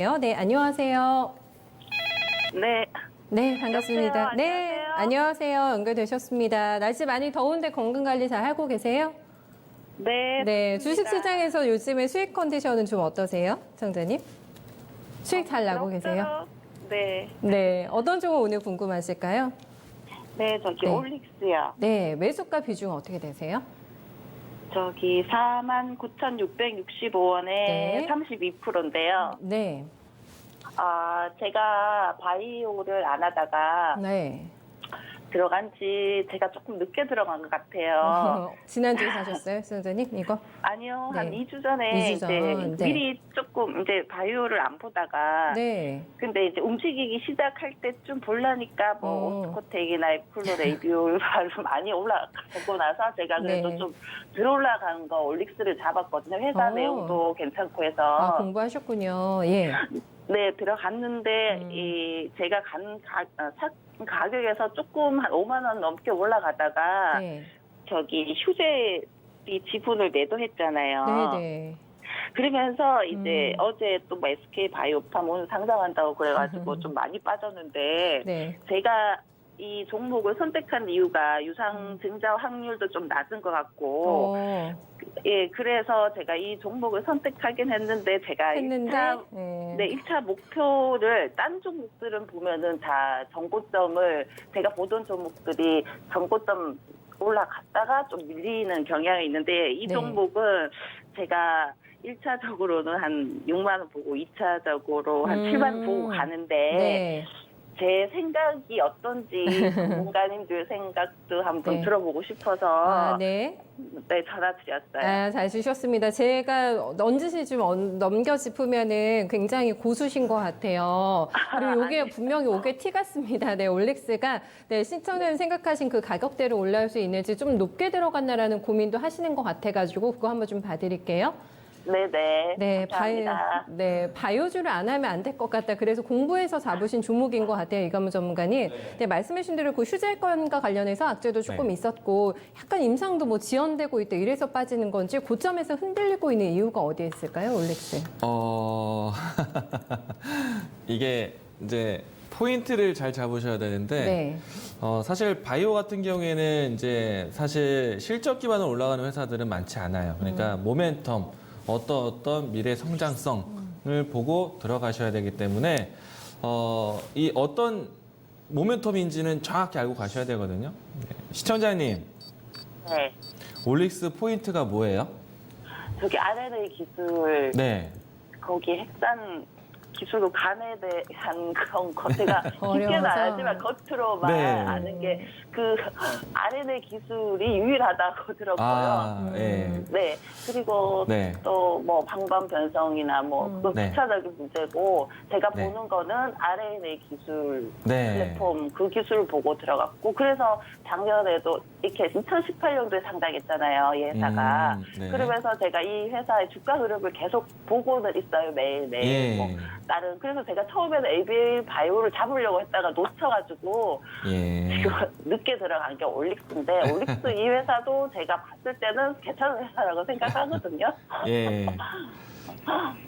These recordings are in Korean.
네, 안녕하세요. 네. 네, 반갑습니다. 여보세요? 네, 안녕하세요? 안녕하세요. 연결되셨습니다. 날씨 많이 더운데 건강관리 잘 하고 계세요? 네. 네, 좋습니다. 주식시장에서 요즘에 수익 컨디션은 좀 어떠세요, 청자님? 수익 잘 나고 계세요? 네. 네, 어떤 종목 오늘 궁금하실까요? 네, 저기 네. 올릭스요. 네, 매수가 비중 어떻게 되세요? 저기 49,665원에 네. 32%인데요. 네, 제가 바이오를 안 하다가 네. 들어간 지 제가 조금 늦게 들어간 것 같아요. 지난주에 사셨어요, 청자님? 이거? 아니요, 한 네. 2주 전에 2주 전, 이제 네. 미리 조금 이제 바이오를 안 보다가 네. 근데 이제 움직이기 시작할 때쯤 볼라니까 뭐 오스코텍이나 에플로 레이비올을 많이 올라가고 나서 제가 그래도 네. 좀 들어올라간 거 올릭스를 잡았거든요. 회사 내용도 괜찮고 해서. 공부하셨군요. 예. 네, 들어갔는데 제가 가격에서 조금 한 5만 원 넘게 올라가다가 네. 저기 휴재비 지분을 매도했잖아요. 네네. 그러면서 이제 어제 또 뭐 SK 바이오팜 오늘 상장한다고 그래가지고 좀 많이 빠졌는데 네. 제가 이 종목을 선택한 이유가 유상 증자 확률도 좀 낮은 것 같고 예 그래서 제가 이 종목을 선택하긴 했는데 제가 했는데 1차 네, 1차 목표를 딴 종목들은 보면은 다 정고점을 제가 보던 종목들이 정고점 올라갔다가 좀 밀리는 경향이 있는데 이 네. 종목은 제가 1차적으로는 한 6만 원 보고 2차적으로 한 7만 원 보고 가는데 네. 제 생각이 어떤지 전문가님들 생각도 한번 네. 들어보고 싶어서 네. 네, 전화 드렸어요. 잘 주셨습니다. 제가 넌지시 좀 넘겨 짚으면은 굉장히 고수신 것 같아요. 그리고 이게 분명히 오게 티 같습니다. 네, 올릭스가 네, 시청자님 생각하신 그 가격대로 올라올 수 있는지 좀 높게 들어갔나라는 고민도 하시는 것 같아가지고 그거 한번 좀 봐드릴게요. 네네. 네, 감사합니다. 바이오주를 안 하면 안 될 것 같다. 그래서 공부해서 잡으신 종목인 것 같아요, 이감우 전문가님. 네, 말씀해주신 대로 그 휴재권과 관련해서 악재도 조금 있었고, 약간 임상도 뭐 지연되고 있다, 이래서 빠지는 건지, 고점에서 흔들리고 있는 이유가 어디에 있을까요, 올릭스? 이게 이제 포인트를 잘 잡으셔야 되는데, 네. 사실 바이오 같은 경우에는 이제 사실 실적 기반으로 올라가는 회사들은 많지 않아요. 그러니까 모멘텀, 어떤 미래 성장성을 보고 들어가셔야 되기 때문에 이 어떤 모멘텀인지는 정확히 알고 가셔야 되거든요. 네. 시청자님, 네. 올릭스 포인트가 뭐예요? 저기 R&A 기술 네. 거기 핵산 기술로 간에 대한 그런 거 제가 깊게는 어려워서. 안 알지만 겉으로만 네. 아는 게 그 R&A 기술이 유일하다고 들었고요. 예. 네. 그리고 네. 또 뭐 방방 변성이나 뭐 그건 네. 부차적인 문제고 제가 네. 보는 거는 R&A 기술 네. 플랫폼 그 기술을 보고 들어갔고 그래서 작년에도 이렇게 2018년도에 상장했잖아요. 이 회사가. 네. 그러면서 제가 이 회사의 주가 흐름을 계속 보고는 있어요. 매일매일. 예. 뭐 다른 그래서 제가 처음에는 ABA 바이오를 잡으려고 했다가 놓쳐가지고 예. 지금 늦게 들어간 게 올릭스인데 올릭스 이 회사도 제가 봤을 때는 괜찮은 회사라고 생각하거든요. 예.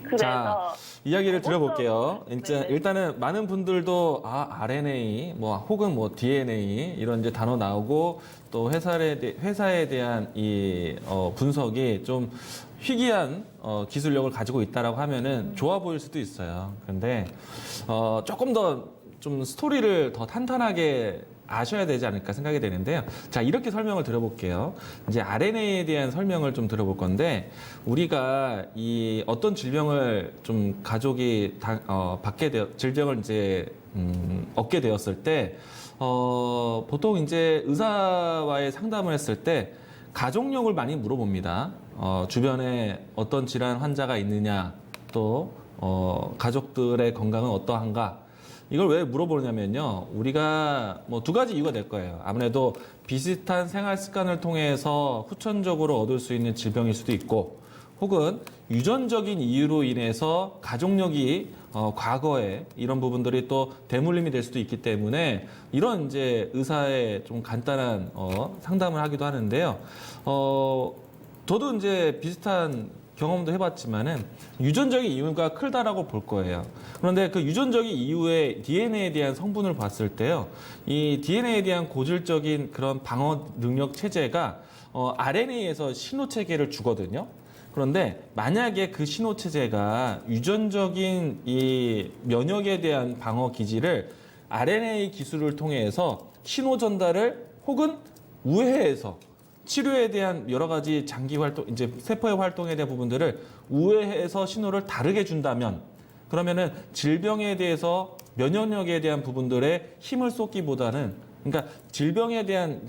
그래서 자, 이야기를 들어볼게요. 네네. 일단은 많은 분들도 RNA, 뭐 혹은 뭐 DNA 이런 이제 단어 나오고 또 회사에 대한 이 분석이 좀 희귀한 기술력을 가지고 있다라고 하면은 좋아 보일 수도 있어요. 그런데 조금 더 좀 스토리를 더 탄탄하게 아셔야 되지 않을까 생각이 되는데요. 자, 이렇게 설명을 들어볼게요. 이제 RNA에 대한 설명을 좀 들어볼 건데, 우리가 이 어떤 질병을 좀 가족이 질병을 이제, 얻게 되었을 때, 보통 이제 의사와의 상담을 했을 때, 가족력을 많이 물어봅니다. 주변에 어떤 질환 환자가 있느냐, 또, 가족들의 건강은 어떠한가, 이걸 왜 물어보냐면요. 우리가 뭐 두 가지 이유가 될 거예요. 아무래도 비슷한 생활 습관을 통해서 후천적으로 얻을 수 있는 질병일 수도 있고, 혹은 유전적인 이유로 인해서 가족력이 과거에 이런 부분들이 또 대물림이 될 수도 있기 때문에 이런 이제 의사의 좀 간단한 상담을 하기도 하는데요. 저도 이제 비슷한 경험도 해봤지만은 유전적인 이유가 크다라고 볼 거예요. 그런데 그 유전적인 이유의 DNA에 대한 성분을 봤을 때요, 이 DNA에 대한 고질적인 그런 방어 능력 체제가 RNA에서 신호 체계를 주거든요. 그런데 만약에 그 신호 체제가 유전적인 이 면역에 대한 방어 기지를 RNA 기술을 통해서 신호 전달을 혹은 우회해서 치료에 대한 여러 가지 장기 활동, 이제 세포의 활동에 대한 부분들을 우회해서 신호를 다르게 준다면, 그러면은 질병에 대해서 면역력에 대한 부분들에 힘을 쏟기보다는, 그러니까 질병에 대한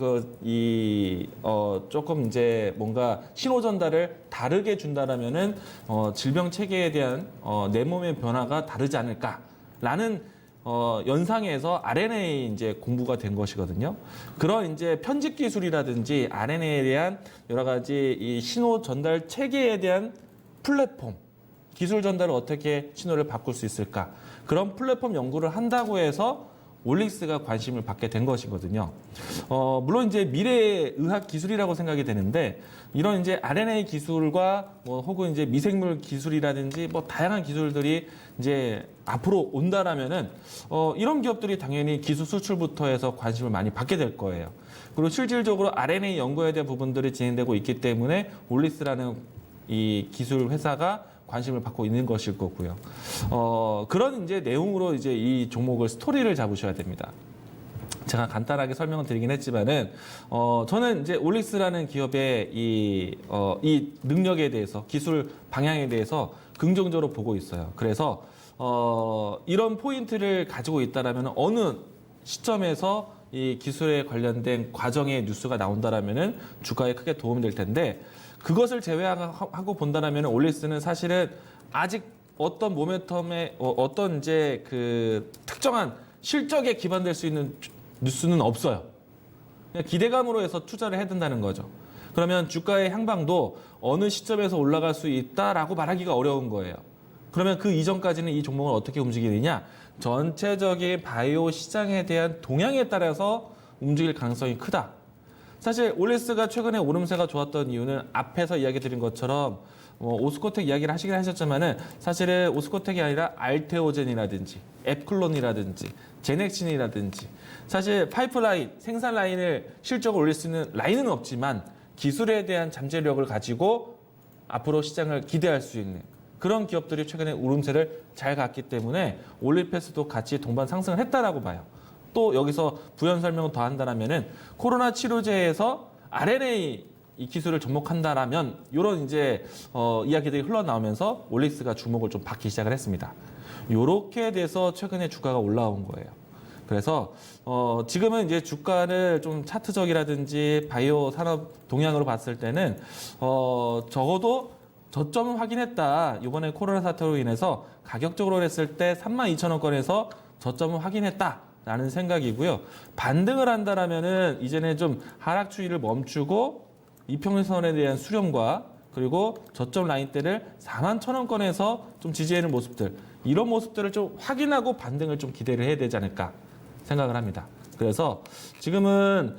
조금 이제 뭔가 신호 전달을 다르게 준다라면은 질병 체계에 대한 내 몸의 변화가 다르지 않을까라는 연상에서 RNA 이제 공부가 된 것이거든요. 그런 이제 편집 기술이라든지 RNA에 대한 여러 가지 이 신호 전달 체계에 대한 플랫폼, 기술 전달을 어떻게 신호를 바꿀 수 있을까? 그런 플랫폼 연구를 한다고 해서 올릭스가 관심을 받게 된 것이거든요. 물론 이제 미래의 의학 기술이라고 생각이 되는데, 이런 이제 RNA 기술과 혹은 이제 미생물 기술이라든지 다양한 기술들이 이제 앞으로 온다라면은 이런 기업들이 당연히 기술 수출부터 해서 관심을 많이 받게 될 거예요. 그리고 실질적으로 RNA 연구에 대한 부분들이 진행되고 있기 때문에 올릭스라는 이 기술 회사가 관심을 받고 있는 것일 거고요. 그런 이제 내용으로 이제 이 종목을 스토리를 잡으셔야 됩니다. 제가 간단하게 설명을 드리긴 했지만은, 저는 이제 올릭스라는 기업의 이 능력에 대해서, 기술 방향에 대해서 긍정적으로 보고 있어요. 그래서, 이런 포인트를 가지고 있다라면 어느 시점에서 이 기술에 관련된 과정의 뉴스가 나온다라면은 주가에 크게 도움이 될 텐데, 그것을 제외하고 본다라면 올릭스는 사실은 아직 어떤 모멘텀에 어떤 이제 그 특정한 실적에 기반될 수 있는 뉴스는 없어요. 그냥 기대감으로 해서 투자를 해야 된다는 거죠. 그러면 주가의 향방도 어느 시점에서 올라갈 수 있다라고 말하기가 어려운 거예요. 그러면 그 이전까지는 이 종목을 어떻게 움직이느냐? 전체적인 바이오 시장에 대한 동향에 따라서 움직일 가능성이 크다. 사실 올릭스가 최근에 오름세가 좋았던 이유는 앞에서 이야기 드린 것처럼 오스코텍 이야기를 하시긴 하셨지만은 사실은 오스코텍이 아니라 알테오젠이라든지 앱클론이라든지 제넥신이라든지 사실 파이프라인, 생산 라인을 실적을 올릴 수 있는 라인은 없지만 기술에 대한 잠재력을 가지고 앞으로 시장을 기대할 수 있는 그런 기업들이 최근에 오름세를 잘 갔기 때문에 올릭패스도 같이 동반 상승을 했다라고 봐요. 또 여기서 부연 설명을 더 한다라면은 코로나 치료제에서 RNA 이 기술을 접목한다라면 이런 이제 이야기들이 흘러나오면서 올릭스가 주목을 좀 받기 시작을 했습니다. 요렇게 돼서 최근에 주가가 올라온 거예요. 그래서 지금은 이제 주가를 좀 차트적이라든지 바이오 산업 동향으로 봤을 때는 적어도 저점은 확인했다. 이번에 코로나 사태로 인해서 가격적으로 했을 때 32,000원권에서 저점은 확인했다. 라는 생각이고요. 반등을 한다라면은 이제는 좀 하락 추이를 멈추고 이평선에 대한 수렴과 그리고 저점 라인대를 41,000원권에서 좀 지지하는 모습들, 이런 모습들을 좀 확인하고 반등을 좀 기대를 해야 되지 않을까 생각을 합니다. 그래서 지금은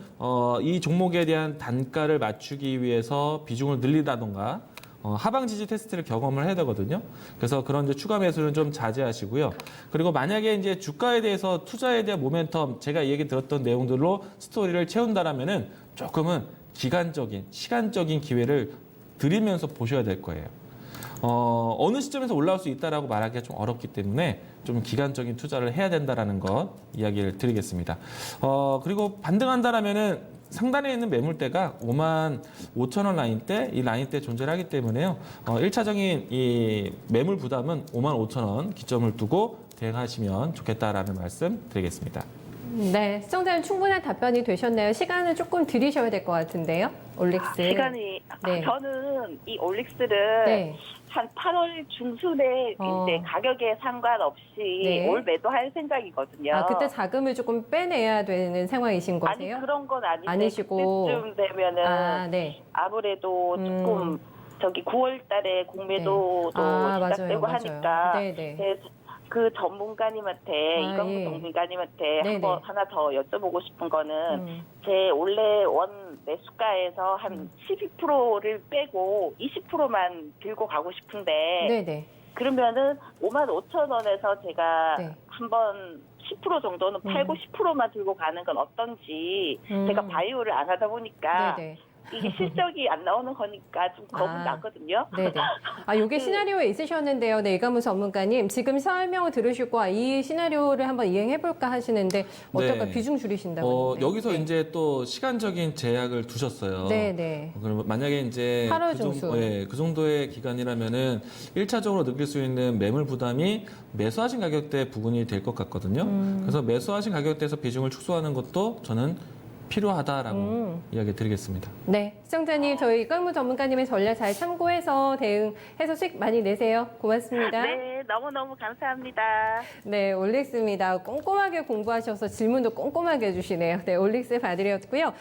이 종목에 대한 단가를 맞추기 위해서 비중을 늘리다던가 하방 지지 테스트를 경험을 해야 되거든요. 그래서 그런 이제 추가 매수는 좀 자제하시고요. 그리고 만약에 이제 주가에 대해서 투자에 대한 모멘텀, 제가 얘기 들었던 내용들로 스토리를 채운다라면은 조금은 기간적인, 시간적인 기회를 드리면서 보셔야 될 거예요. 어느 시점에서 올라올 수 있다라고 말하기가 좀 어렵기 때문에 좀 기간적인 투자를 해야 된다라는 것 이야기를 드리겠습니다. 그리고 반등한다라면은 상단에 있는 매물대가 55,000원 라인대, 이 라인대 존재를 하기 때문에요. 1차적인 이 매물 부담은 55,000원 기점을 두고 대응하시면 좋겠다라는 말씀 드리겠습니다. 네, 시청자님 충분한 답변이 되셨나요? 시간을 조금 드리셔야 될 것 같은데요, 올릭스. 시간이 네. 저는 이 올릭스를 네. 한 8월 중순에 이제 가격에 상관없이 네. 올 매도할 생각이거든요. 아, 그때 자금을 조금 빼내야 되는 상황이신 거세요? 아니 그런 건 아닌데 아니시고. 그때쯤 되면은 아, 네. 아무래도 조금 저기 9월 달에 공매도도 시작되고 맞아요. 하니까 네네. 네, 그 전문가님한테 아, 이광수 예. 전문가님한테 네네. 한번 하나 더 여쭤보고 싶은 거는 제 음. 원래 원 매수가에서 한 12%를 빼고 20%만 들고 가고 싶은데 네네. 그러면은 55,000원에서 제가 네. 한번 10% 정도는 팔고 10%만 들고 가는 건 어떤지 제가 바이오를 안 하다 보니까 네네. 이게 실적이 안 나오는 거니까 좀 겁은 아. 나거든요. 네네. 아, 요게 시나리오에 있으셨는데요. 네, 이가무 전문가님. 지금 설명을 들으시고 이 시나리오를 한번 이행해볼까 하시는데 어떨까? 네. 비중 줄이신다고. 했는데. 여기서 네. 이제 또 시간적인 제약을 두셨어요. 네네. 그러면 만약에 이제 8월 중순. 그 정도의 기간이라면은 1차적으로 느낄 수 있는 매물 부담이 매수하신 가격대 부분이 될 것 같거든요. 그래서 매수하신 가격대에서 비중을 축소하는 것도 저는 필요하다라고 이야기 드리겠습니다. 네. 시청자님, 저희 이강무 전문가님의 전략 잘 참고해서 대응해서 수익 많이 내세요. 고맙습니다. 네, 너무너무 감사합니다. 네, 올릭스입니다. 꼼꼼하게 공부하셔서 질문도 꼼꼼하게 해주시네요. 네, 올릭스 봐드렸고요.